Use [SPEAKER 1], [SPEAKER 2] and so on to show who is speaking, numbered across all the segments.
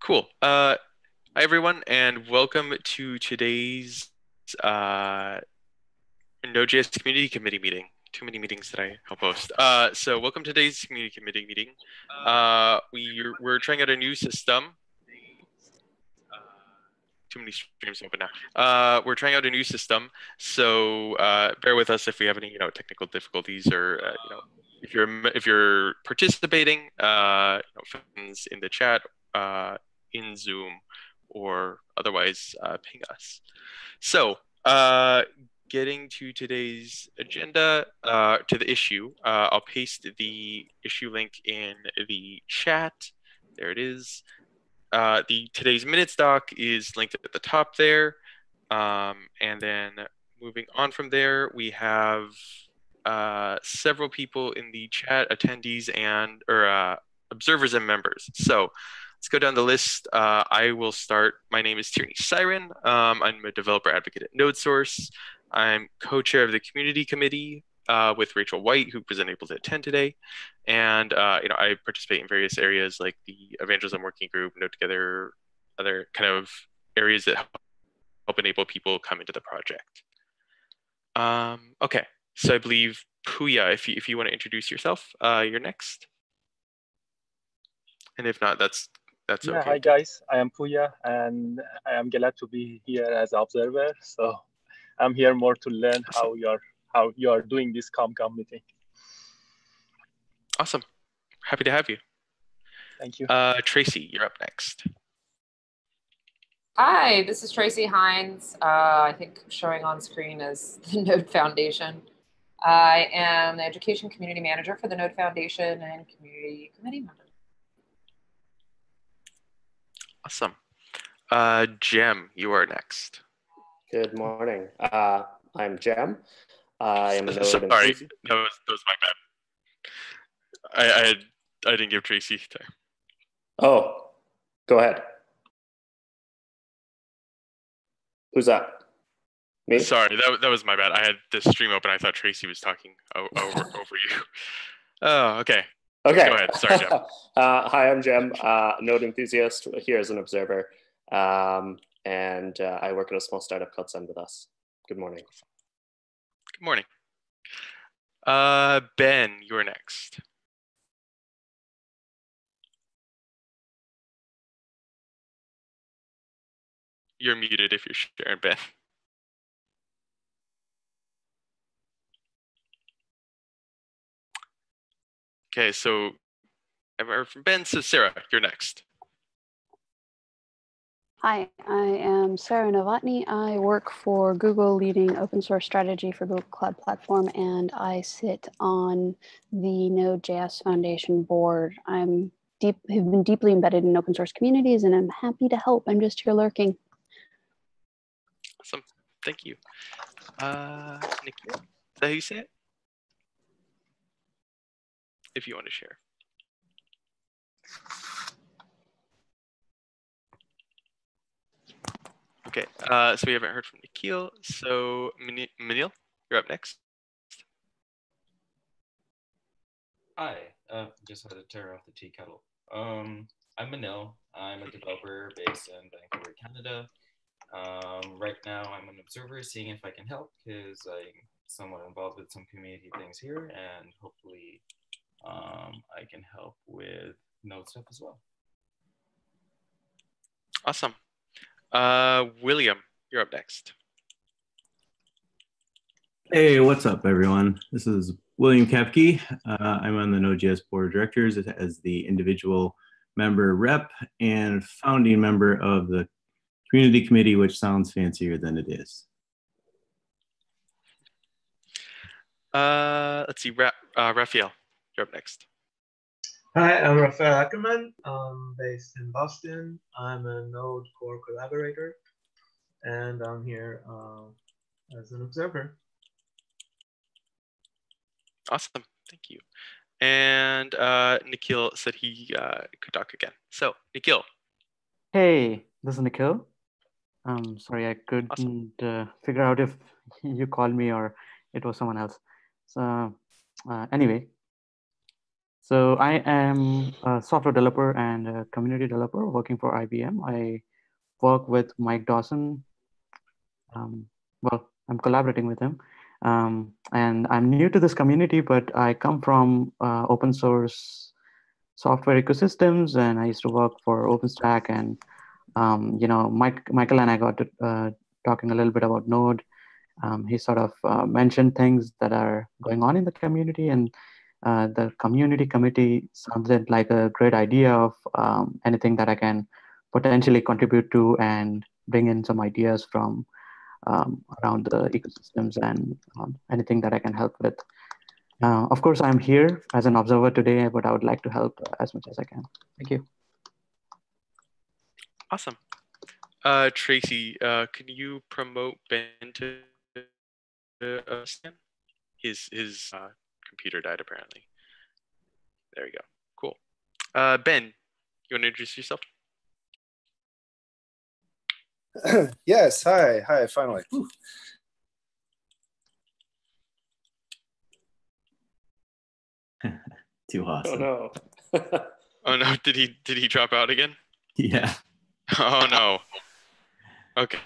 [SPEAKER 1] Cool. Hi everyone, and welcome to today's uh, Node.js Community Committee meeting. Too many meetings that I help host. So welcome to today's Community Committee meeting. We're trying out a new system. Too many streams open now. We're trying out a new system, so bear with us if we have any technical difficulties or if you're participating, friends in the chat, in Zoom, or otherwise ping us. So, getting to today's agenda, to the issue, I'll paste the issue link in the chat. There it is. The today's minutes doc is linked at the top there. And then moving on from there, we have several people in the chat, attendees or observers and members. So let's go down the list. I will start. My name is Tierney Siren. I'm a developer advocate at NodeSource. I'm co-chair of the community committee with Rachel White, who wasn't able to attend today. And I participate in various areas like the evangelism working group, Node Together, other kind of areas that help enable people come into the project. Okay, so I believe Puya, if you want to introduce yourself, you're next. And if not, that's
[SPEAKER 2] Yeah,
[SPEAKER 1] okay.
[SPEAKER 2] hi guys, I am Puya and I am glad to be here as observer. So I'm here more to learn
[SPEAKER 1] Awesome.
[SPEAKER 2] how you are doing this ComCom meeting.
[SPEAKER 1] Awesome. Happy to have you.
[SPEAKER 2] Thank you.
[SPEAKER 1] Tracy, you're up next.
[SPEAKER 3] Hi, this is Tracy Hines. I think showing on screen is the Node Foundation. I am the Education Community Manager for the Node Foundation and Community Committee member.
[SPEAKER 1] Awesome. Jem, you are next.
[SPEAKER 4] Good morning. I'm Jem. I am a Node
[SPEAKER 1] Sorry, that was my bad. I didn't give Tracy time.
[SPEAKER 4] Oh, go ahead. Who's that? Me?
[SPEAKER 1] Sorry, that was my bad. I had the stream open. I thought Tracy was talking over you. Oh, okay.
[SPEAKER 4] Okay.
[SPEAKER 1] Go ahead. Sorry, Jem.
[SPEAKER 4] Hi, I'm Jem, Node enthusiast here as an observer. And I work at a small startup called Send With Us. Good morning.
[SPEAKER 1] Good morning. Ben, you're next. You're muted if you're sharing, Ben. Okay, so I've heard from Ben, so Sarah, you're next.
[SPEAKER 5] Hi, I am Sarah Novotny. I work for Google leading open source strategy for Google Cloud Platform, and I sit on the Node.js Foundation board. Have been deeply embedded in open source communities, and I'm happy to help. I'm just here lurking.
[SPEAKER 1] Awesome, thank you. Nikhil, is that how you say it? If you want to share. Okay, so we haven't heard from Nikhil. So Manil, you're up next.
[SPEAKER 6] Hi, just had to tear off the tea kettle. I'm Manil. I'm a developer based in Vancouver, Canada. Right now, I'm an observer, seeing if I can help because I'm somewhat involved with some community things here, and hopefully, I can help with Node stuff as well.
[SPEAKER 1] Awesome. William, you're up next.
[SPEAKER 7] Hey, what's up, everyone? This is William Kepke. I'm on the Node.js board of directors as the individual member rep and founding member of the community committee, which sounds fancier than it is.
[SPEAKER 1] Let's see, Raphael, you're up next.
[SPEAKER 8] Hi, I'm Rafael Ackerman. I'm based in Boston. I'm a Node core collaborator, and I'm here as an observer.
[SPEAKER 1] Awesome, thank you. And Nikhil said he could talk again. So, Nikhil.
[SPEAKER 9] Hey, this is Nikhil. Sorry, I couldn't figure out if you called me or it was someone else. So anyway, So I am a software developer and a community developer working for IBM. I work with Mike Dawson. Well, I'm collaborating with him. And I'm new to this community, but I come from open source software ecosystems, and I used to work for OpenStack. And Michael and I got to talking a little bit about Node. He sort of mentioned things that are going on in the community, and the community committee sounded like a great idea of anything that I can potentially contribute to and bring in some ideas from around the ecosystems and anything that I can help with. Of course, I'm here as an observer today, but I would like to help as much as I can. Thank you.
[SPEAKER 1] Awesome. Tracy, can you promote Ben to Stan? His computer died apparently. There you go. Cool. Ben, you want to introduce yourself?
[SPEAKER 10] Yes. Hi. Finally. Whew.
[SPEAKER 7] Too awesome.
[SPEAKER 4] Oh no.
[SPEAKER 1] Oh no, did he drop out again?
[SPEAKER 7] Yeah.
[SPEAKER 1] Oh no. Okay.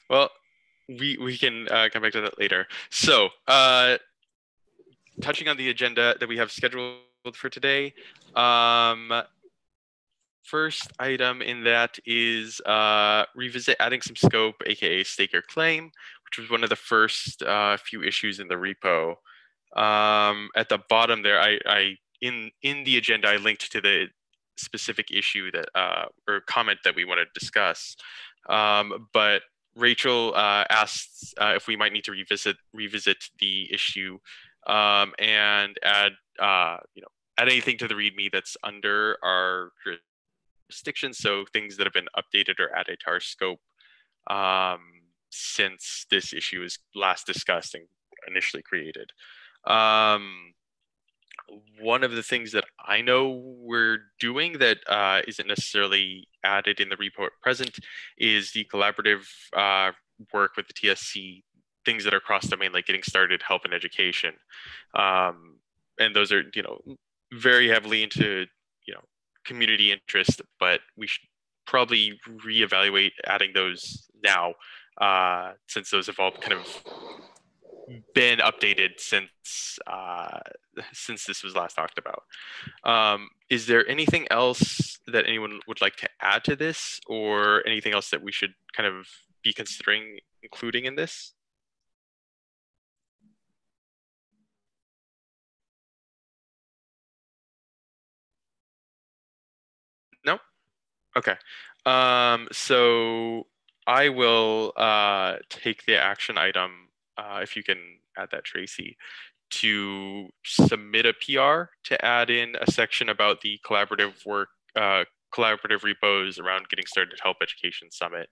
[SPEAKER 1] Well, we can come back to that later. So, touching on the agenda that we have scheduled for today, first item in that is revisit adding some scope, aka stake your claim, which was one of the first few issues in the repo. At the bottom there, I in the agenda I linked to the specific issue that or comment that we want to discuss. But Rachel asked if we might need to revisit the issue and add add anything to the README that's under our jurisdiction. So things that have been updated or added to our scope since this issue was last discussed and initially created. One of the things that I know we're doing that isn't necessarily added in the repo at present is the collaborative work with the TSC, things that are cross-domain, like getting started, help, and education. And those are, very heavily into, community interest, but we should probably reevaluate adding those now, since those have all kind of been updated since this was last talked about. Is there anything else that anyone would like to add to this, or anything else that we should kind of be considering including in this? No? Okay. So I will take the action item, if you can add that, Tracy, to submit a PR to add in a section about the collaborative work, collaborative repos around getting started help education summit,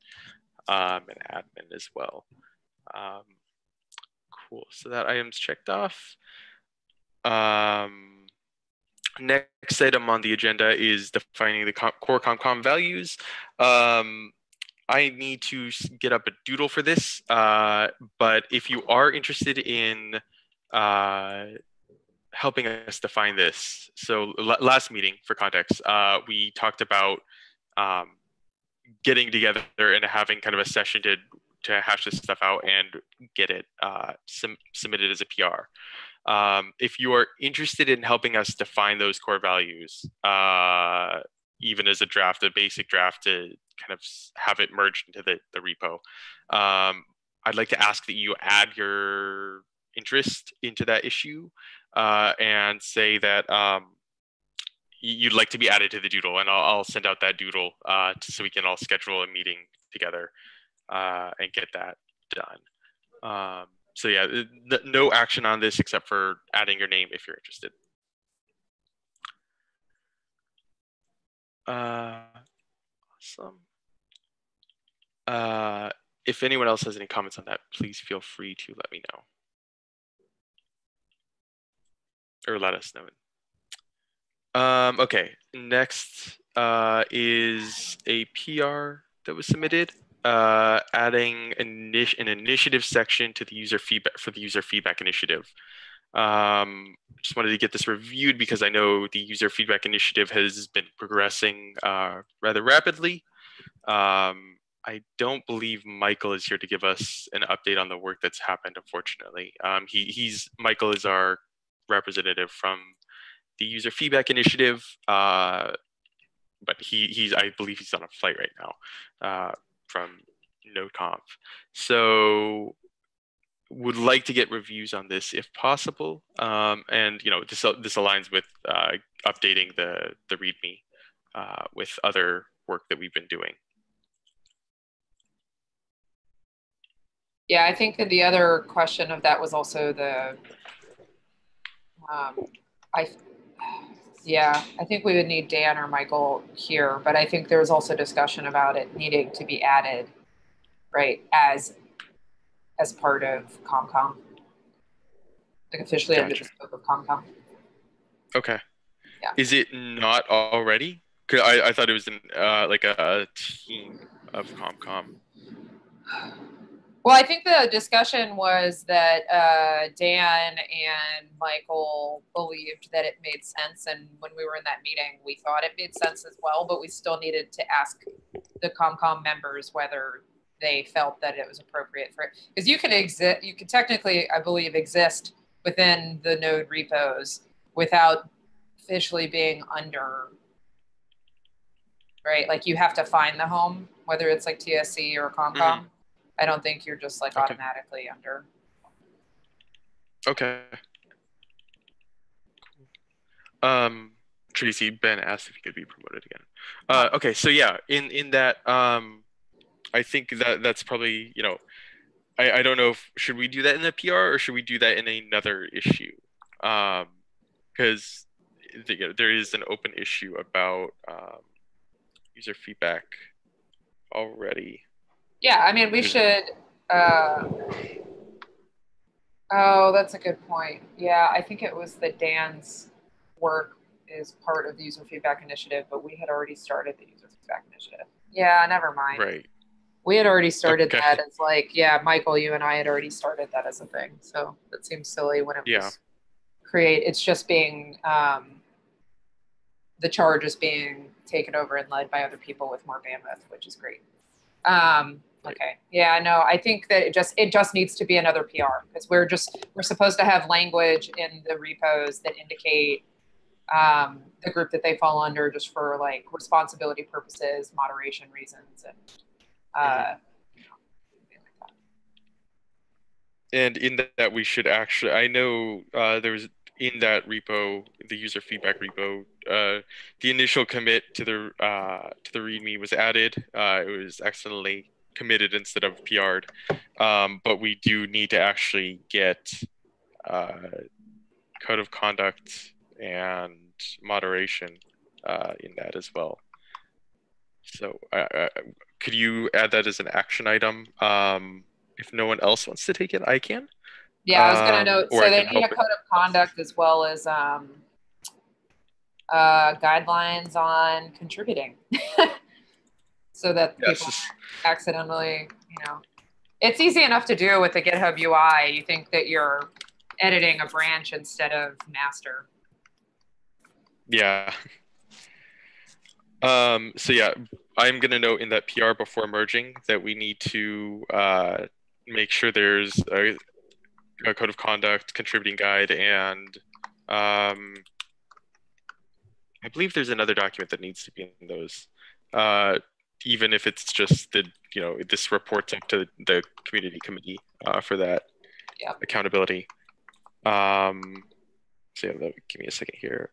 [SPEAKER 1] and admin as well. Cool, so that item's checked off. Next item on the agenda is defining the core ComCom values. I need to get up a doodle for this, but if you are interested in helping us define this, so last meeting, for context, we talked about getting together and having kind of a session to hash this stuff out and get it submitted as a PR. If you are interested in helping us define those core values, even as a draft, a basic draft to kind of have it merged into the repo, I'd like to ask that you add your interest into that issue and say that you'd like to be added to the doodle, and I'll send out that doodle so we can all schedule a meeting together and get that done. So yeah, no action on this except for adding your name if you're interested. Awesome. If anyone else has any comments on that, please feel free to let me know. Or let us know. Okay, next is a PR that was submitted, adding an initiative section to the user feedback initiative. Just wanted to get this reviewed because I know the user feedback initiative has been progressing rather rapidly. I don't believe Michael is here to give us an update on the work that's happened, unfortunately. Michael is our representative from the user feedback initiative, but I believe he's on a flight right now from NodeConf. So would like to get reviews on this if possible. And this aligns with updating the README with other work that we've been doing.
[SPEAKER 3] Yeah, I think that the other question of that was also the, I think we would need Dan or Michael here, but I think there was also discussion about it needing to be added, right, as part of ComCom, like officially under the scope of ComCom.
[SPEAKER 1] Okay.
[SPEAKER 3] Yeah.
[SPEAKER 1] Is it not already? 'Cause I thought it was like a team of ComCom.
[SPEAKER 3] Well, I think the discussion was that Dan and Michael believed that it made sense. And when we were in that meeting, we thought it made sense as well, but we still needed to ask the ComCom members whether they felt that it was appropriate for it. Because you can technically, I believe, exist within the node repos without officially being under, right? Like you have to find the home, whether it's like TSC or ComCom. Mm-hmm. I don't think you're just like automatically under.
[SPEAKER 1] Okay. Tracy, Ben asked if he could be promoted again. Okay, so yeah, in that, I think that's probably, I don't know if, should we do that in the PR or should we do that in another issue? Because there is an open issue about user feedback already.
[SPEAKER 3] Yeah, I mean, we should. Oh, that's a good point. Yeah, I think it was that Dan's work is part of the user feedback initiative, but we had already started the user feedback initiative. Yeah, never mind.
[SPEAKER 1] Right.
[SPEAKER 3] We had already started that as like, Michael, you and I had already started that as a thing. So that seems silly when it was it's just being, the charge is being taken over and led by other people with more bandwidth, which is great. Okay. Yeah, no, I think that it just needs to be another PR because we're supposed to have language in the repos that indicate the group that they fall under just for like responsibility purposes, moderation reasons, and
[SPEAKER 1] And in that we should actually, I know there was in that repo, the user feedback repo, the initial commit to the README was added. It was accidentally committed instead of PR'd, but we do need to actually get code of conduct and moderation in that as well. So could you add that as an action item? If no one else wants to take it, I can.
[SPEAKER 3] Yeah, I was going to note, so they need a code of conduct as well as guidelines on contributing. So that people accidentally, it's easy enough to do with the GitHub UI. You think that you're editing a branch instead of master.
[SPEAKER 1] Yeah. So yeah, I'm going to note in that PR before merging that we need to make sure there's a code of conduct, contributing guide, and I believe there's another document that needs to be in those. Even if it's just this reports up to the community committee for that accountability. So yeah, give me a second here.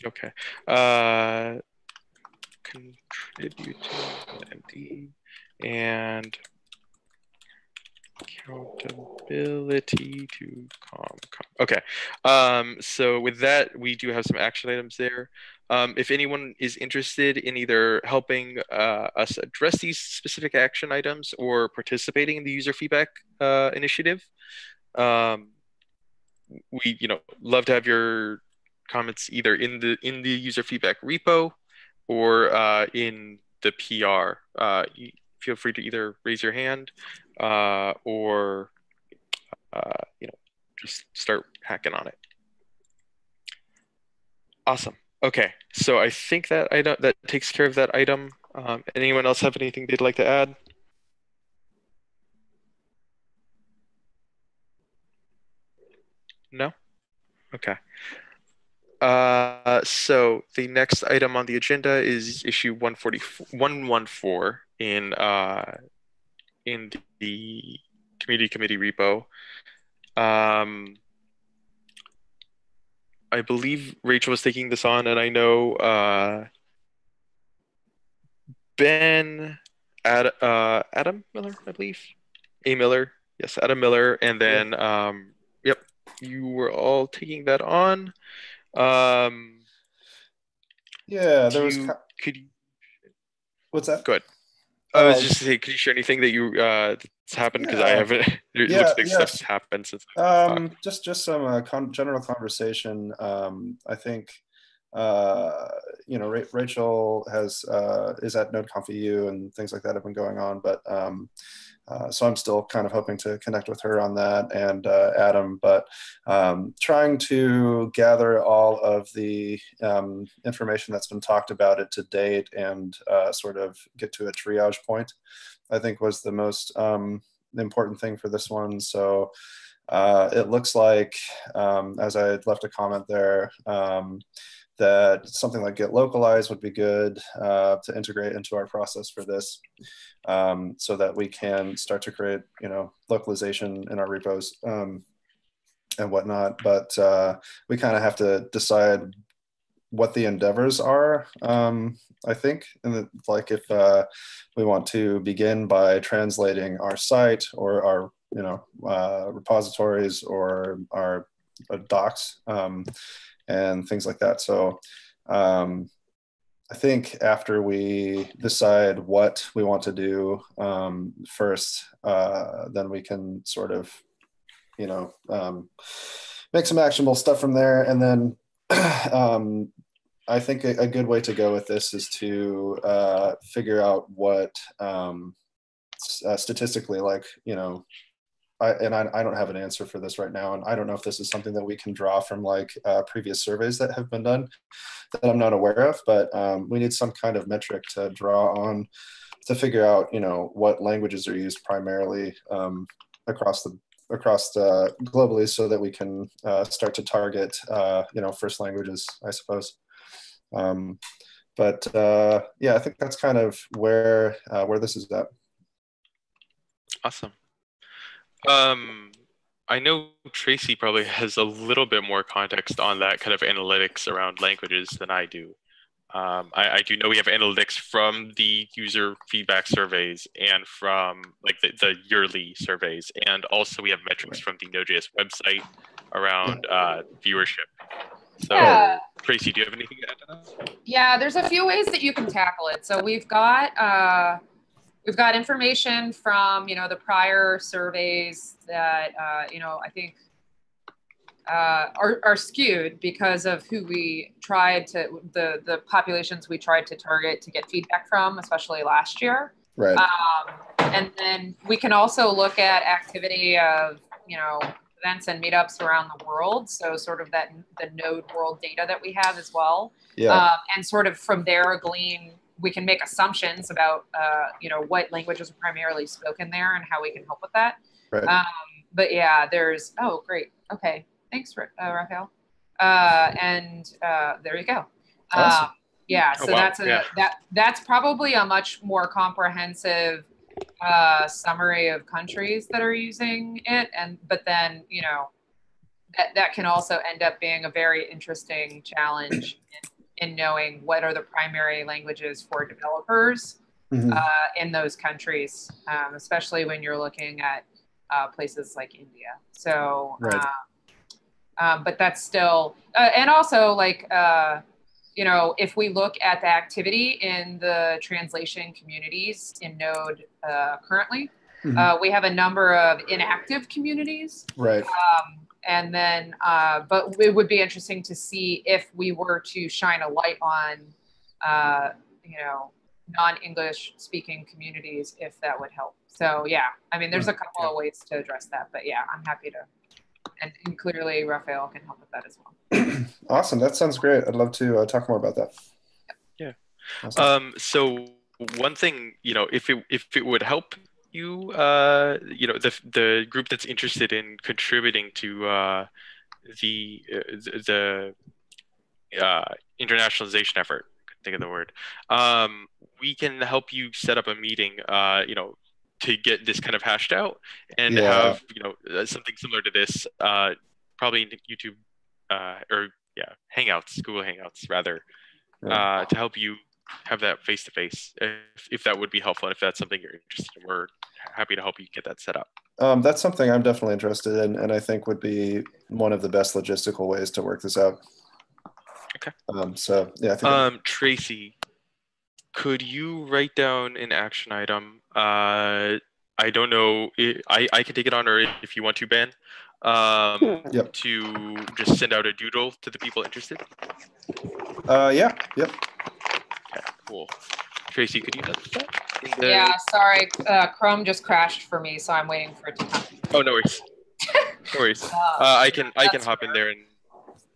[SPEAKER 1] Okay. Contributing MD and accountability to ComCom. Okay. So with that, we do have some action items there. If anyone is interested in either helping us address these specific action items or participating in the user feedback initiative, we love to have your comments either in the user feedback repo or in the PR. You feel free to either raise your hand or just start hacking on it. Awesome. Okay, so I think that item that takes care of that item. Anyone else have anything they'd like to add? No? Okay. So the next item on the agenda is issue 114 in the community committee repo. I believe Rachel was taking this on, and I know Ben, Adam Miller, I believe. A. Miller. Yes, Adam Miller. And then, yep, you were all taking that on.
[SPEAKER 10] Yeah, there was.
[SPEAKER 1] Could you?
[SPEAKER 10] What's that?
[SPEAKER 1] Good. I was just saying, could you share anything that you that's happened? Because I haven't. It looks like stuff's happened since.
[SPEAKER 10] Just some general conversation. I think Rachel is at NodeConf EU and things like that have been going on, but so I'm still kind of hoping to connect with her on that and Adam, but trying to gather all of the information that's been talked about it to date and sort of get to a triage point, I think was the most important thing for this one. So it looks like, as I left a comment there, that something like get localized would be good to integrate into our process for this, so that we can start to create, localization in our repos and whatnot. But we kind of have to decide what the endeavors are, I think. And like if we want to begin by translating our site or our repositories or our docs, and things like that. So I think after we decide what we want to do first, then we can sort of, make some actionable stuff from there. And then I think a good way to go with this is to figure out what statistically, like, I don't have an answer for this right now, and I don't know if this is something that we can draw from like previous surveys that have been done that I'm not aware of, but we need some kind of metric to draw on to figure out, what languages are used primarily across the globally, so that we can start to target, first languages, I suppose. But yeah, I think that's kind of where this is at.
[SPEAKER 1] Awesome. I know Tracy probably has a little bit more context on that kind of analytics around languages than I do. I do know we have analytics from the user feedback surveys and from like the yearly surveys, and also we have metrics from the Node.js website around viewership. So, Tracy, do you have anything to add to that?
[SPEAKER 3] Yeah, there's a few ways that you can tackle it. So we've got information from the prior surveys that I think are skewed because of who we tried to the populations we tried to target to get feedback from, especially last year.
[SPEAKER 10] Right.
[SPEAKER 3] And then we can also look at activity of events and meetups around the world. So sort of the node world data that we have as well.
[SPEAKER 10] Yeah.
[SPEAKER 3] And sort of from there we can make assumptions about what languages are primarily spoken there and how we can help with that.
[SPEAKER 10] Right.
[SPEAKER 3] But yeah, great. Okay. Thanks, Raphael. And there you go.
[SPEAKER 10] Awesome.
[SPEAKER 3] Yeah, so that's probably a much more comprehensive summary of countries that are using it, but then that can also end up being a very interesting challenge in knowing what are the primary languages for developers in those countries, especially when you're looking at places like India. So.
[SPEAKER 10] Right.
[SPEAKER 3] But that's still, and also like, if we look at the activity in the translation communities in Node currently, we have a number of inactive communities.
[SPEAKER 10] Right.
[SPEAKER 3] And then, but it would be interesting to see if we were to shine a light on non-English speaking communities if that would help. So yeah, I mean, there's a couple of ways to address that, but yeah, I'm happy to, and clearly Raphael can help with that as well.
[SPEAKER 10] Awesome, that sounds great. I'd love to talk more about that.
[SPEAKER 1] Yeah.
[SPEAKER 10] Awesome.
[SPEAKER 1] So one thing, if it would help you, the group that's interested in contributing to the internationalization effort, think of the word, we can help you set up a meeting, to get this kind of hashed out and have, something similar to this, probably in YouTube, Hangouts, Google Hangouts rather, to help you have that face-to-face, if that would be helpful. And if that's something you're interested in, we're happy to help you get that set up.
[SPEAKER 10] That's something I'm definitely interested in, and I think would be one of the best logistical ways to work this out.
[SPEAKER 1] Okay.
[SPEAKER 10] So yeah, I think
[SPEAKER 1] Tracy, could you write down an action item? I don't know. I can take it on, or if you want to, Ben,
[SPEAKER 10] Yep.
[SPEAKER 1] to just send out a doodle to the people interested.
[SPEAKER 10] Yeah. Yep.
[SPEAKER 1] Okay, cool. Tracy, could you do that?
[SPEAKER 3] Yeah, sorry. Chrome just crashed for me, so I'm waiting for it to come.
[SPEAKER 1] Oh, no worries. No worries. I can hop in there and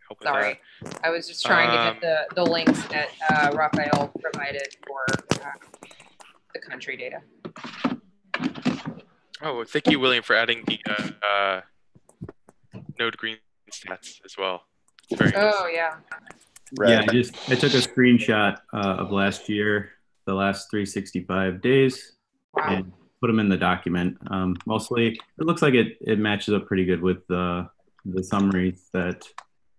[SPEAKER 1] help with that.
[SPEAKER 3] Sorry. I was just trying to get the links that Raphael provided for the country data.
[SPEAKER 1] Oh, thank you, William, for adding the node green stats as well. It's very nice.
[SPEAKER 3] Oh, yeah.
[SPEAKER 7] Yeah, I took a screenshot of last year, the last 365 days, and put them in the document. Mostly, it looks like it matches up pretty good with the summaries that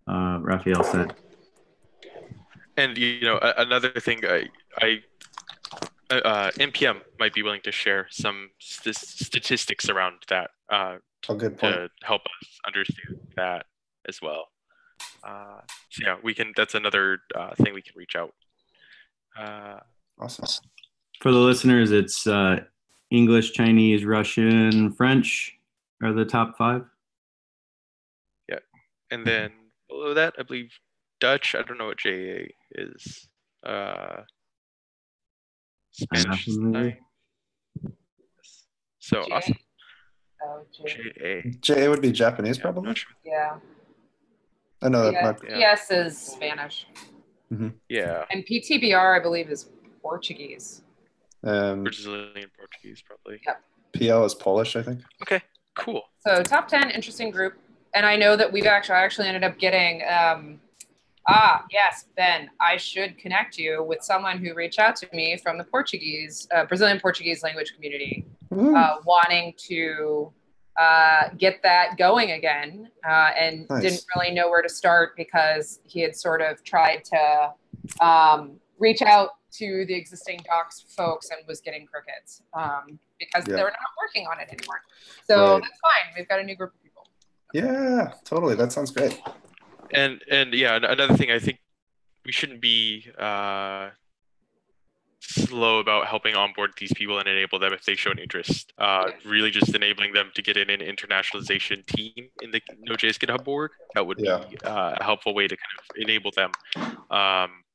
[SPEAKER 7] Raphael said.
[SPEAKER 1] And another thing, NPM might be willing to share some statistics around that
[SPEAKER 10] good point.
[SPEAKER 1] to help us understand that as well. So yeah, we can. That's another thing we can reach out.
[SPEAKER 10] Awesome.
[SPEAKER 7] For the listeners, it's English, Chinese, Russian, French are the top 5.
[SPEAKER 1] Yeah, and then below that, I believe Dutch. I don't know what JA is. Spanish. So
[SPEAKER 3] JA.
[SPEAKER 1] awesome.
[SPEAKER 3] Oh,
[SPEAKER 1] JA.
[SPEAKER 10] JA would be Japanese, probably.
[SPEAKER 3] Yeah.
[SPEAKER 10] I know that.
[SPEAKER 3] PS is Spanish.
[SPEAKER 10] Mm-hmm.
[SPEAKER 1] Yeah.
[SPEAKER 3] And PTBR, I believe, is Portuguese.
[SPEAKER 1] Brazilian Portuguese, probably.
[SPEAKER 3] Yep.
[SPEAKER 10] PL is Polish, I think.
[SPEAKER 1] Okay, cool.
[SPEAKER 3] So top 10, interesting group. And I know that I actually ended up getting, yes, Ben, I should connect you with someone who reached out to me from the Brazilian Portuguese language community, wanting to get that going again, and didn't really know where to start because he had sort of tried to reach out to the existing docs folks and was getting crickets because they're not working on it anymore. So that's fine. We've got a new group of people.
[SPEAKER 10] Yeah, totally. That sounds great.
[SPEAKER 1] And yeah, another thing, I think we shouldn't be slow about helping onboard these people and enable them if they show an interest. Really just enabling them to get in an internationalization team in the Node.js GitHub board. That would be a helpful way to kind of enable them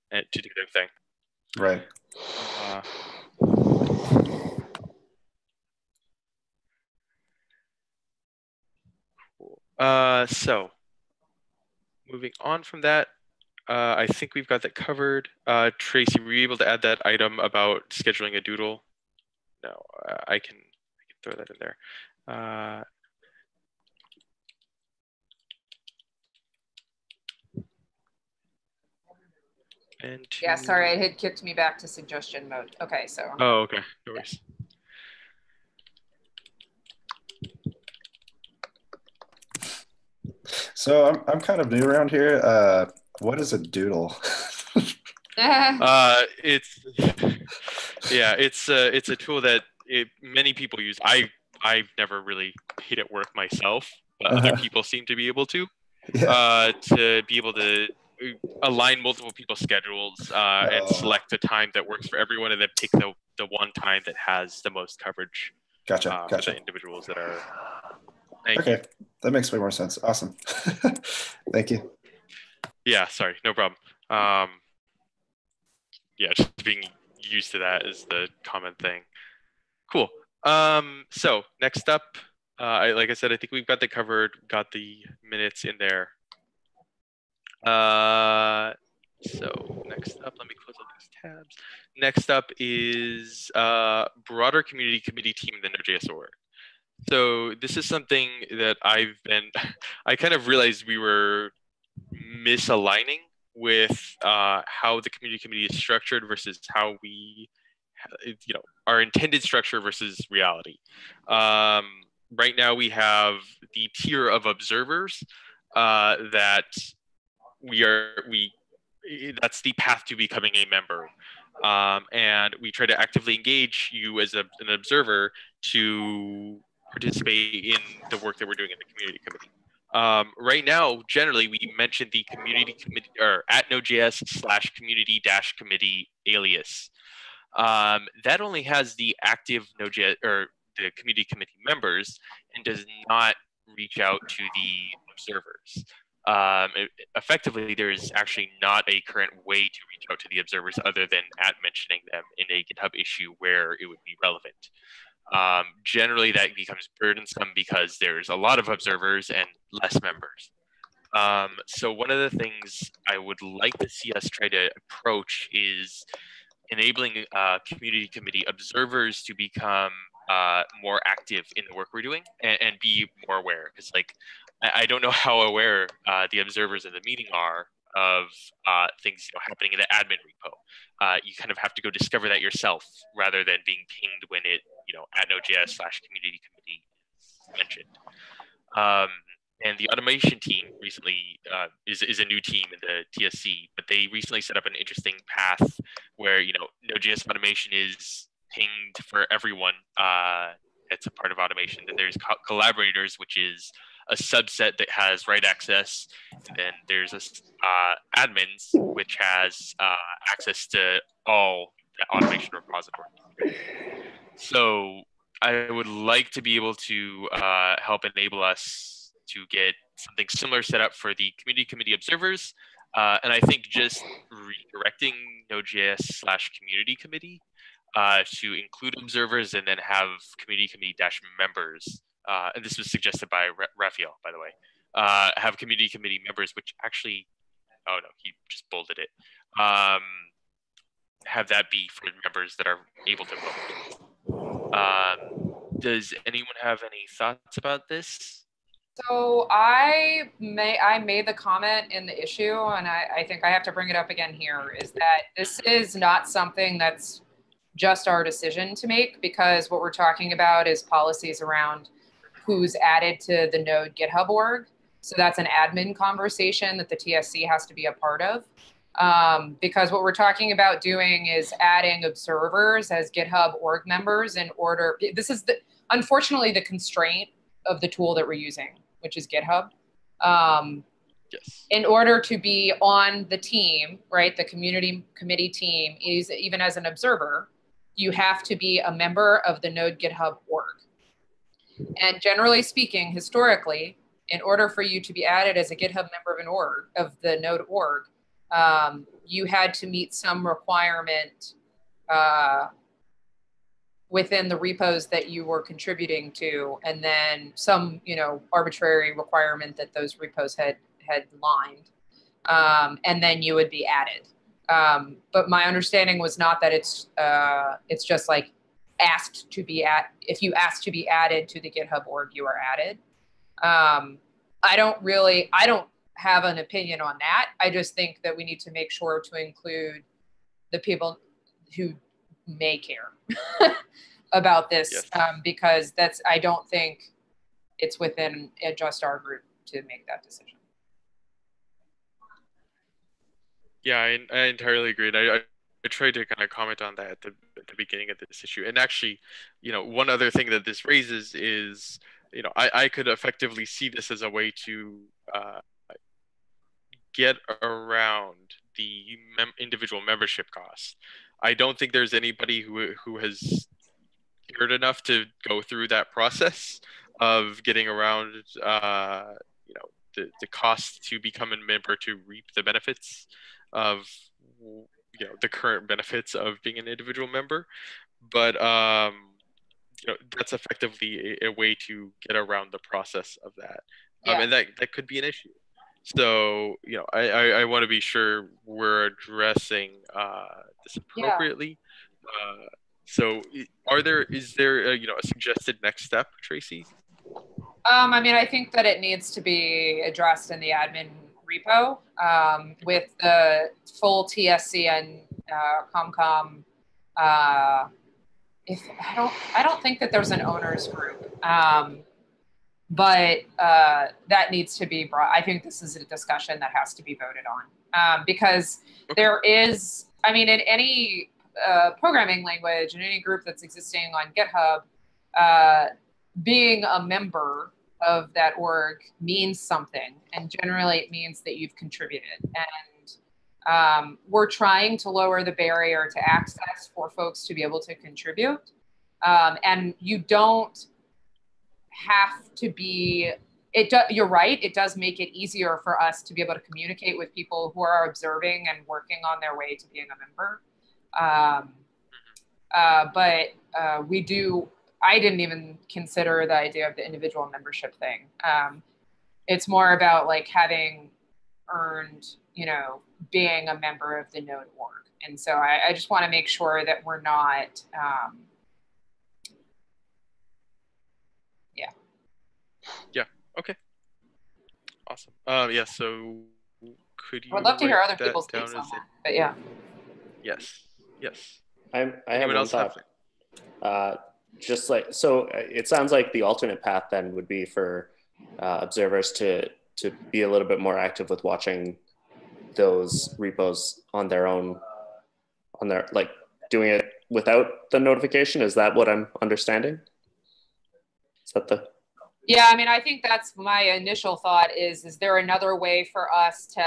[SPEAKER 1] and to do their thing.
[SPEAKER 10] Right.
[SPEAKER 1] Cool. So moving on from that, I think we've got that covered. Tracy, were you able to add that item about scheduling a doodle? No, I can throw that in there.
[SPEAKER 3] Yeah, sorry, it had kicked me back to suggestion mode. Okay, so.
[SPEAKER 1] Oh, okay, no worries.
[SPEAKER 10] So I'm kind of new around here. What is a doodle?
[SPEAKER 1] It's a tool that many people use. I've never really made it work myself, but other people seem to be able to. To be able to align multiple people's schedules and select a time that works for everyone, and then pick the one time that has the most coverage.
[SPEAKER 10] Gotcha.
[SPEAKER 1] For the individuals that are.
[SPEAKER 10] Okay, that makes way more sense. Awesome. Thank you.
[SPEAKER 1] Yeah, sorry, no problem. Yeah, just being used to that is the common thing. Cool. So next up, like I said, I think we've got that covered. Got the minutes in there. So next up, let me close all these tabs. Next up is broader community committee team in the Node.js org. So this is something that I kind of realized we were misaligning with how the community committee is structured versus how we, our intended structure versus reality. Right now we have the tier of observers that that's the path to becoming a member. And we try to actively engage you as an observer to participate in the work that we're doing in the community committee. Right now, generally, we mention the community committee or at node.js/community-committee alias. That only has the active Node.js or the community committee members and does not reach out to the observers. Effectively, there is actually not a current way to reach out to the observers other than at mentioning them in a GitHub issue where it would be relevant. Generally, that becomes burdensome because there's a lot of observers and less members. So one of the things I would like to see us try to approach is enabling community committee observers to become more active in the work we're doing and be more aware. Because I don't know how aware the observers in the meeting are of things happening in the admin repo. You kind of have to go discover that yourself rather than being pinged when it at node.js/community committee is mentioned. And the automation team recently is a new team in the TSC, but they recently set up an interesting path where Node.js automation is pinged for everyone. It's a part of automation. Then there's collaborators, which is a subset that has write access, and then there's admins, which has access to all the automation repositories. So I would like to be able to help enable us to get something similar set up for the community committee observers. And I think just redirecting Node.js/community committee to include observers and then have community committee members. And this was suggested by Raphael, by the way. Have community committee members, which actually, oh no, he just bolded it. Have that be for members that are able to vote. Does anyone have any thoughts about this?
[SPEAKER 3] So I made the comment in the issue, and I think I have to bring it up again here, is that this is not something that's just our decision to make, because what we're talking about is policies around who's added to the Node GitHub org. So that's an admin conversation that the TSC has to be a part of. Because what we're talking about doing is adding observers as GitHub org members in order, this is unfortunately the constraint of the tool that we're using, which is GitHub.
[SPEAKER 1] Yes.
[SPEAKER 3] In order to be on the team, right, the community committee team, is even as an observer, you have to be a member of the Node GitHub org. And generally speaking, historically, in order for you to be added as a GitHub member of an org, of the Node org, you had to meet some requirement within the repos that you were contributing to, and then some, arbitrary requirement that those repos had lined, and then you would be added. But my understanding was not that it's just like asked to be if you ask to be added to the GitHub org, you are added. I don't have an opinion on that. I just think that we need to make sure to include the people who may care about this, yes. Because I don't think it's within just our group to make that decision.
[SPEAKER 1] Yeah, I entirely agree. I tried to kind of comment on that at the beginning of this issue. And actually, one other thing that this raises is, I could effectively see this as a way to get around the individual membership costs. I don't think there's anybody who has cared enough to go through that process of getting around, the cost to become a member to reap the benefits of, the current benefits of being an individual member, but that's effectively a way to get around the process of that. And that could be an issue. So, I want to be sure we're addressing this appropriately. So is there a suggested next step, Tracy?
[SPEAKER 3] I mean, I think that it needs to be addressed in the admin repo with the full TSC and ComCom. If I don't think that there's an owners group, but that needs to be brought. I think this is a discussion that has to be voted on because there is, I mean, in any programming language, in any group that's existing on GitHub, being a member of that org means something, and generally it means that you've contributed. And we're trying to lower the barrier to access for folks to be able to contribute. And you don't have to be, you're right, it does make it easier for us to be able to communicate with people who are observing and working on their way to being a member. But we do, I didn't even consider the idea of the individual membership thing. It's more about like having earned, being a member of the node org. And so I just want to make sure that we're not,
[SPEAKER 1] Yeah. Okay. Awesome. Yeah. So could you?
[SPEAKER 3] I'd love to hear other people's takes on that. But yeah.
[SPEAKER 1] Yes. Yes.
[SPEAKER 4] I have one thought. Just like, so it sounds like the alternate path then would be for observers to be a little bit more active with watching those repos on their own, like doing it without the notification. Is that what I'm understanding? Is that the?
[SPEAKER 3] Yeah, I mean, I think that's my initial thought is there another way for us to,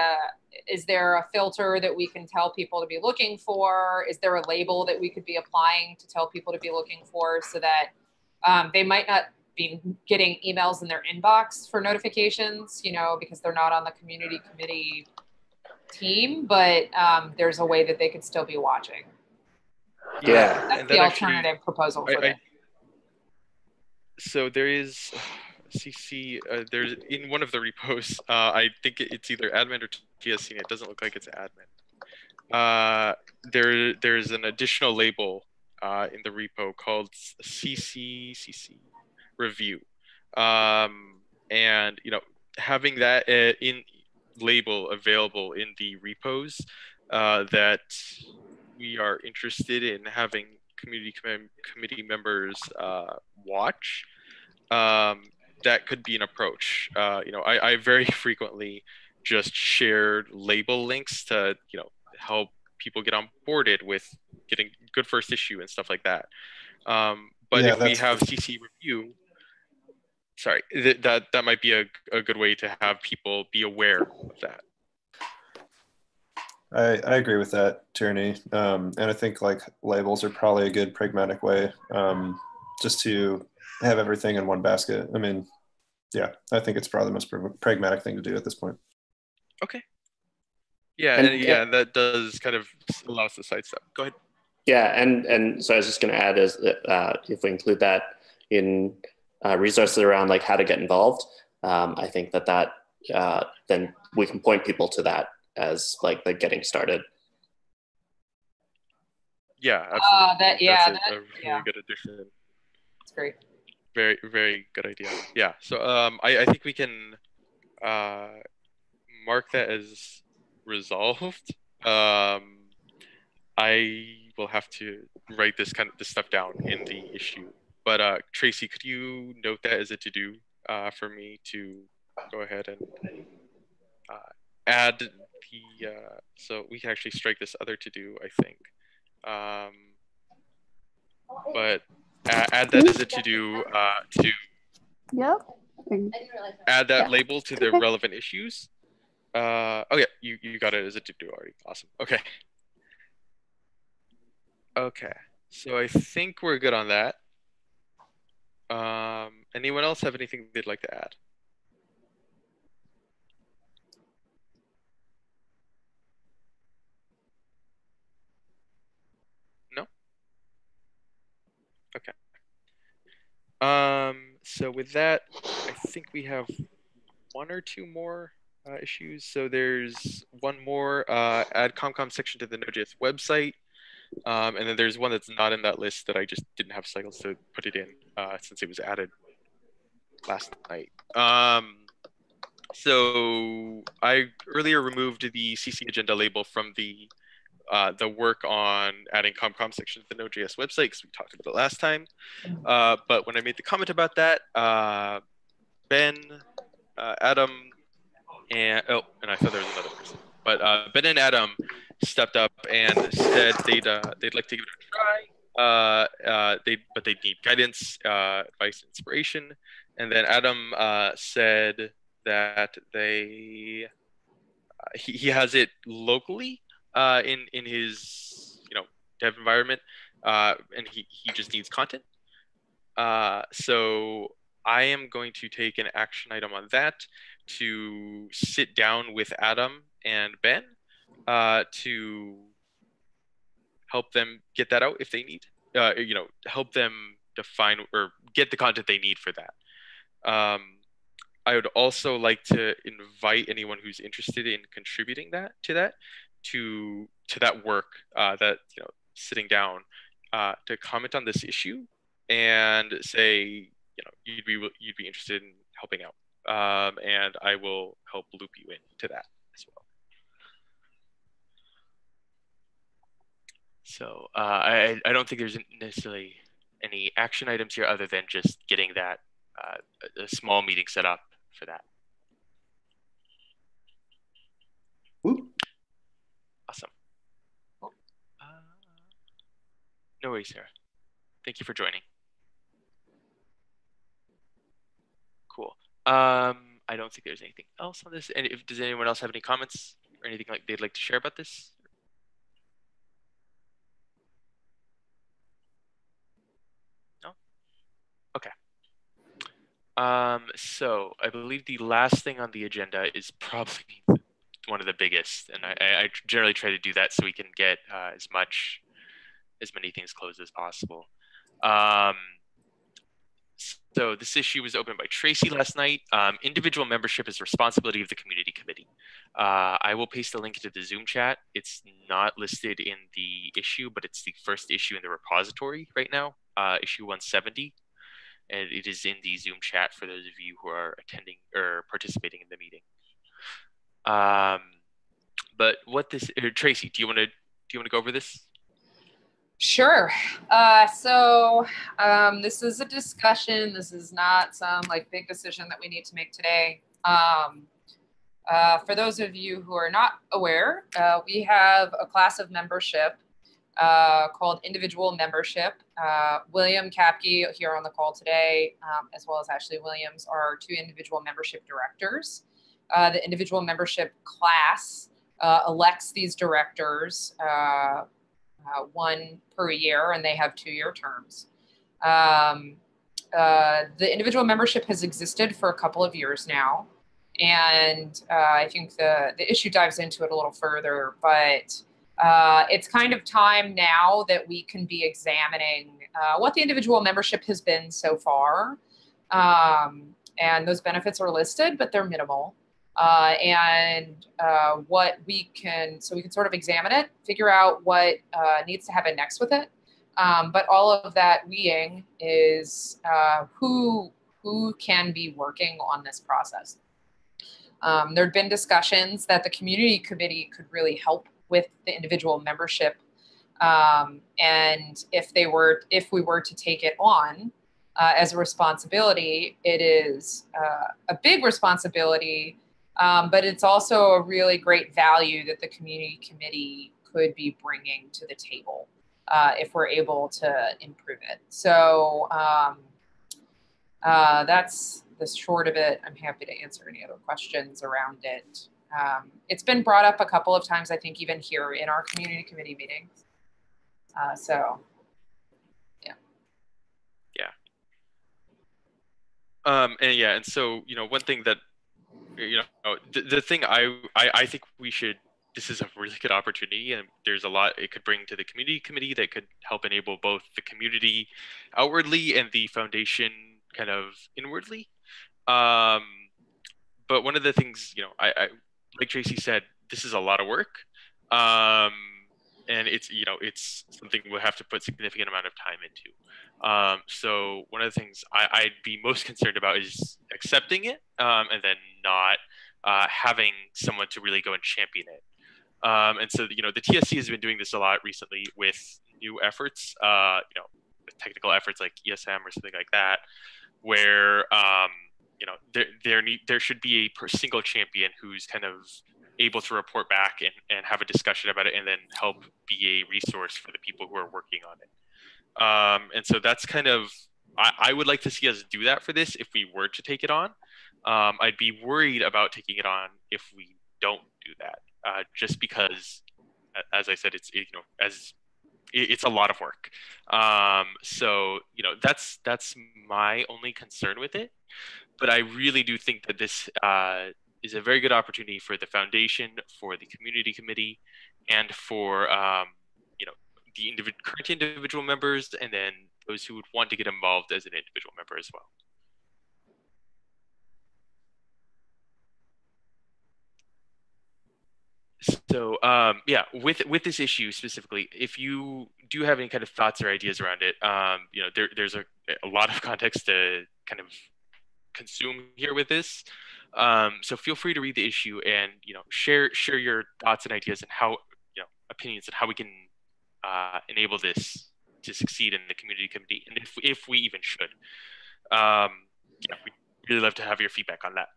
[SPEAKER 3] is there a filter that we can tell people to be looking for? Is there a label that we could be applying to tell people to be looking for so that they might not be getting emails in their inbox for notifications, because they're not on the community committee team, but there's a way that they could still be watching.
[SPEAKER 1] Yeah.
[SPEAKER 3] That's the alternative proposal for that.
[SPEAKER 1] So there is CC, there's in one of the repos, I think it's either admin or TSC, and it doesn't look like it's admin. There's an additional label in the repo called CC review. And, having that in label available in the repos that we are interested in having committee members watch, that could be an approach. I very frequently just shared label links to help people get onboarded with getting good first issue and stuff like that. But if we have CC review, sorry, that might be a good way to have people be aware of that.
[SPEAKER 10] I agree with that, Tierney. And I think like labels are probably a good pragmatic way just to have everything in one basket. I mean, yeah, I think it's probably the most pragmatic thing to do at this point.
[SPEAKER 1] Okay. Yeah, and that does kind of allow us to sidestep. Go ahead.
[SPEAKER 4] Yeah, and so I was just going to add is that if we include that in resources around like how to get involved, I think that then we can point people to that as like the getting started.
[SPEAKER 1] Yeah, absolutely. That's a really good addition.
[SPEAKER 3] That's great.
[SPEAKER 1] Very, very good idea. Yeah. So I think we can mark that as resolved. I will have to write this stuff down in the issue. But Tracy, could you note that as a to-do for me to go ahead and add the so we can actually strike this other to-do, I think. But add that as a to-do to add that label to the relevant issues. Oh yeah, you got it as a to-do already. Awesome. Okay. Okay. So I think we're good on that. Anyone else have anything they'd like to add? Okay. So with that, I think we have one or two more issues. So there's one more add ComCom section to the Node.js website. And then there's one that's not in that list that I just didn't have cycles to put it in since it was added last night. So I earlier removed the CC agenda label from the work on adding ComCom section to the Node.js website because we talked about it last time. But when I made the comment about that, Ben, Adam, and I thought there was another person, but Ben and Adam stepped up and said they'd like to give it a try. But they need guidance, advice, and inspiration. And then Adam said that he has it locally in his dev environment, and he just needs content. So I am going to take an action item on that to sit down with Adam and Ben to help them get that out if they need, help them define or get the content they need for that. I would also like to invite anyone who's interested in contributing to that work, that sitting down to comment on this issue and say you'd be interested in helping out, and I will help loop you into that as well. So I don't think there's necessarily any action items here other than just getting that a small meeting set up for that. Awesome. No worries, Sarah. Thank you for joining. Cool. I don't think there's anything else on this. And does anyone else have any comments or anything like they'd like to share about this? No? Okay. So I believe the last thing on the agenda is probably one of the biggest, and I generally try to do that so we can get as many things closed as possible. So this issue was opened by Tracy last night. Individual membership is the responsibility of the community committee. I will paste a link to the Zoom chat. It's not listed in the issue, but it's the first issue in the repository right now, issue 170. And it is in the Zoom chat for those of you who are attending or participating in the meeting. But Tracy, do you want to go over this?
[SPEAKER 3] Sure. This is a discussion. This is not some big decision that we need to make today. For those of you who are not aware, we have a class of membership called individual membership. William Kapke here on the call today, as well as Ashley Williams, are two individual membership directors. The individual membership class elects these directors, one per year, and they have 2-year terms. The individual membership has existed for a couple of years now, and I think the issue dives into it a little further, but it's kind of time now that we can be examining what the individual membership has been so far. And those benefits are listed, but they're minimal. What we can sort of examine it, figure out what needs to happen next with it. But all of that weeding is who can be working on this process. There had been discussions that the community committee could really help with the individual membership. And if we were to take it on as a responsibility, it is a big responsibility. But it's also a really great value that the community committee could be bringing to the table if we're able to improve it. So that's the short of it. I'm happy to answer any other questions around it. It's been brought up a couple of times, I think, even here in our community committee meetings.
[SPEAKER 1] Yeah. And so, one thing that the thing I think we should this is a really good opportunity, and there's a lot it could bring to the community committee that could help enable both the community outwardly and the foundation kind of inwardly. Um, but one of the things, I like Tracy said, this is a lot of work. Um, and it's something we'll have to put significant amount of time into. So one of the things I'd be most concerned about is accepting it, and then not having someone to really go and champion it. And so, the TSC has been doing this a lot recently with new efforts, with technical efforts like ESM or something like that, where, there should be a single champion who's kind of able to report back and have a discussion about it, and then help be a resource for the people who are working on it. And so that's kind of, I would like to see us do that for this if we were to take it on. I'd be worried about taking it on if we don't do that, just because, as I said, it's a lot of work. So that's my only concern with it. But I really do think that this is a very good opportunity for the foundation, for the community committee, and for the current individual members, and then those who would want to get involved as an individual member as well. So yeah, with this issue specifically, if you do have any kind of thoughts or ideas around it, there's a lot of context to kind of consume here with this. So feel free to read the issue and share your thoughts and ideas and how opinions and how we can enable this to succeed in the community committee, and if we even should. Yeah, we'd really love to have your feedback on that.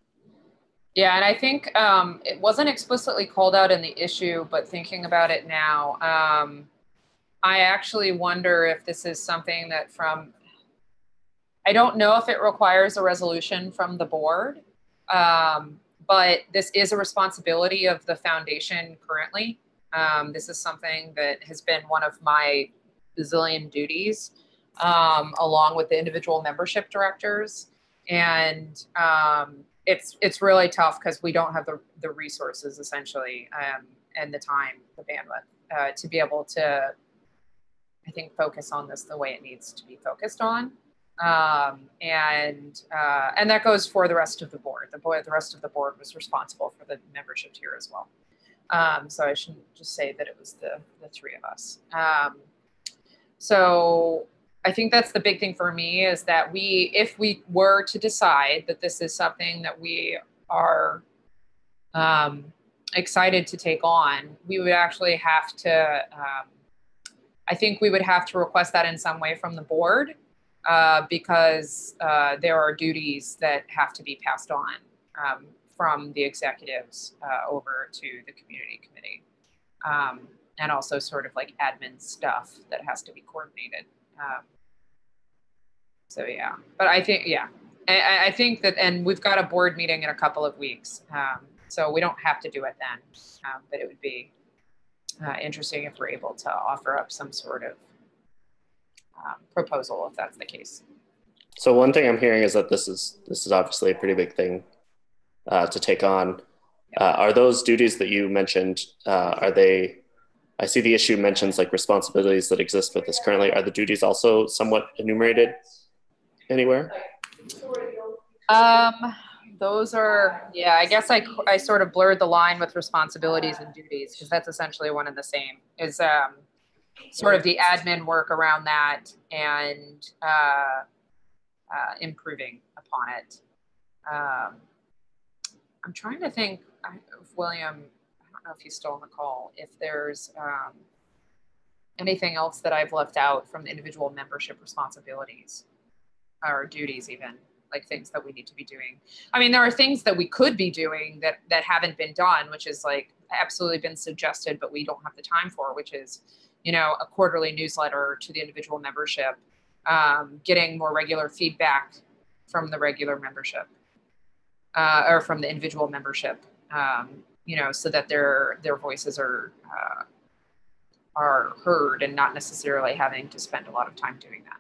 [SPEAKER 3] Yeah, and I think it wasn't explicitly called out in the issue, but thinking about it now, I actually wonder if this is something that I don't know if it requires a resolution from the board, but this is a responsibility of the foundation currently. This is something that has been one of my bazillion duties, along with the individual membership directors. And it's really tough because we don't have the resources essentially, and the time, the bandwidth, to be able to, I think, focus on this the way it needs to be focused on. And that goes for the rest of the board. The rest of the board was responsible for the membership tier as well. So I shouldn't just say that it was the three of us. So I think that's the big thing for me, is that if we were to decide that this is something that we are excited to take on, we would actually have to, I think we would have to request that in some way from the board, because there are duties that have to be passed on from the executives over to the community committee. And also sort of like admin stuff that has to be coordinated. So yeah, but I think, yeah, I think that, and we've got a board meeting in a couple of weeks. So we don't have to do it then, but it would be interesting if we're able to offer up some sort of proposal if that's the case.
[SPEAKER 4] So one thing I'm hearing is that this is obviously a pretty big thing to take on. Are those duties that you mentioned, I see the issue mentions like responsibilities that exist with this currently. Are the duties also somewhat enumerated anywhere?
[SPEAKER 3] Those are, yeah, I guess I sort of blurred the line with responsibilities and duties, because that's essentially one and the same, is sort of the admin work around that and improving upon it. I'm trying to think of William, I don't know if he's still on the call, if there's anything else that I've left out from the individual membership responsibilities or duties even, like things that we need to be doing. I mean, there are things that we could be doing that haven't been done, which is like absolutely been suggested, but we don't have the time for, which is, a quarterly newsletter to the individual membership, getting more regular feedback from the regular membership, or from the individual membership, so that their voices are heard and not necessarily having to spend a lot of time doing that.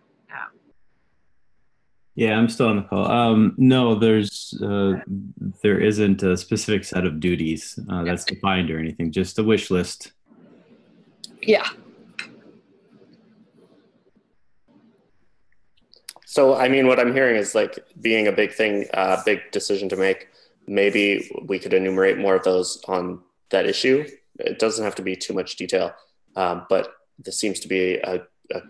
[SPEAKER 7] Yeah, I'm still on the call. No, there isn't a specific set of duties that's defined or anything, just a wish list.
[SPEAKER 3] Yeah.
[SPEAKER 4] So, I mean, what I'm hearing is like being a big thing, big decision to make. Maybe we could enumerate more of those on that issue. It doesn't have to be too much detail, but this seems to be a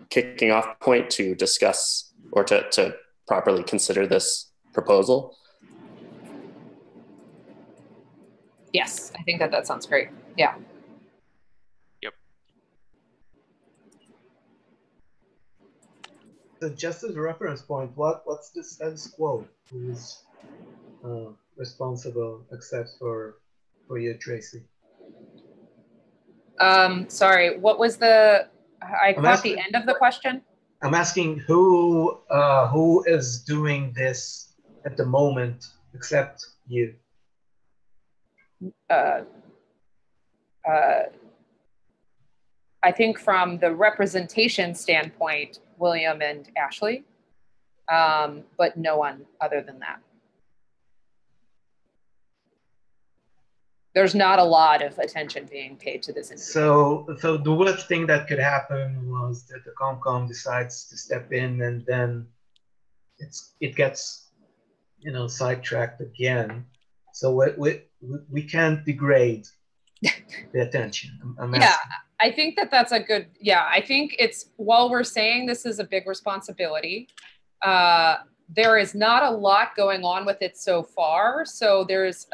[SPEAKER 4] kicking off point to discuss or to properly consider this proposal.
[SPEAKER 3] Yes, I think that sounds great. Yeah.
[SPEAKER 1] Yep.
[SPEAKER 8] So just as a reference point, what's the status quo? Who's responsible except for you, Tracy?
[SPEAKER 3] Sorry, what was the? I
[SPEAKER 8] I'm
[SPEAKER 3] caught
[SPEAKER 8] asking-
[SPEAKER 3] the end of the question.
[SPEAKER 8] I'm asking who is doing this at the moment except you.
[SPEAKER 3] I think from the representation standpoint, William and Ashley, but no one other than that. There's not a lot of attention being paid to this individual.
[SPEAKER 8] So the worst thing that could happen was that the ComCom decides to step in, and then it gets sidetracked again. So we can't degrade the attention.
[SPEAKER 3] Yeah, I think that's a good, I think it's, while we're saying this is a big responsibility, there is not a lot going on with it so far. So there's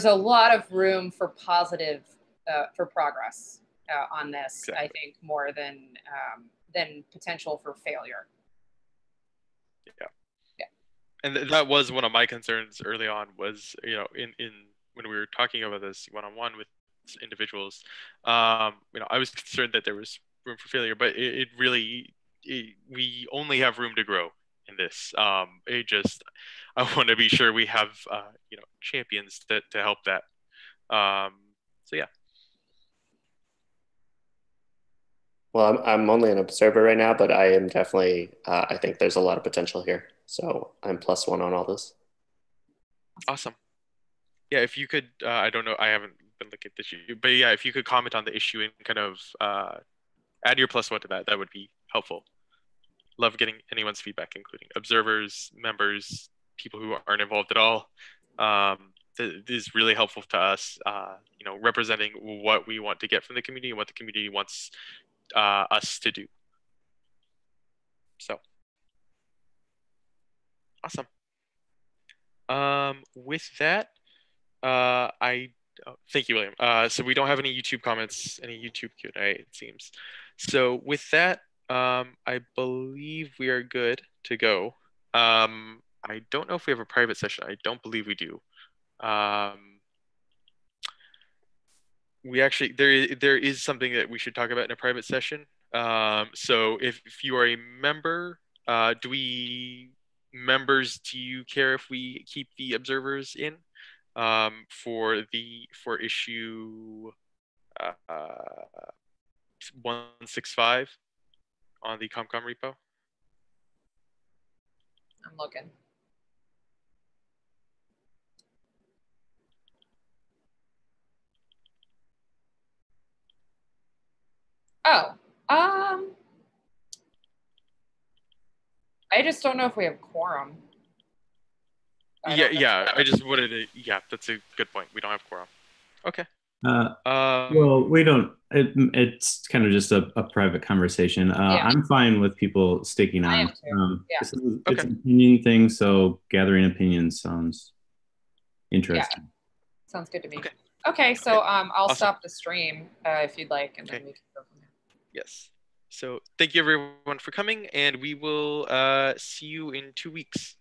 [SPEAKER 3] a lot of room for positive, for progress on this, exactly. I think more than potential for failure.
[SPEAKER 1] Yeah. And that was one of my concerns early on was, in when we were talking about this one-on-one with individuals, I was concerned that there was room for failure, but it really, we only have room to grow in this. I want to be sure we have, champions to help that. So yeah.
[SPEAKER 4] Well, I'm only an observer right now, but I am definitely, I think there's a lot of potential here. So I'm +1 on all this.
[SPEAKER 1] Awesome. Yeah, if you could, I don't know, I haven't been looking at this issue, but yeah, if you could comment on the issue and kind of add your +1 to that would be helpful. Love getting anyone's feedback, including observers, members, people who aren't involved at all. This is really helpful to us, representing what we want to get from the community and what the community wants us to do. So, awesome. With that, thank you, William. So we don't have any YouTube comments, any YouTube Q&A, it seems. So with that, I believe we are good to go. I don't know if we have a private session. I don't believe we do. We actually, there is something that we should talk about in a private session. So if you are a member, members, do you care if we keep the observers in for issue 165 on the ComCom repo?
[SPEAKER 3] I'm looking. Oh, I just don't know if we have quorum.
[SPEAKER 1] Yeah. I just wanted to. Yeah, that's a good point. We don't have quorum. Okay.
[SPEAKER 7] Well, we don't. It's kind of just a private conversation. I'm fine with people sticking on.
[SPEAKER 3] I am too.
[SPEAKER 7] It's an opinion thing, so gathering opinions sounds interesting.
[SPEAKER 3] Yeah. Sounds good to me. Okay, so I'll stop the stream if you'd like, and then we can go from there.
[SPEAKER 1] Yes. So thank you everyone for coming, and we will see you in 2 weeks.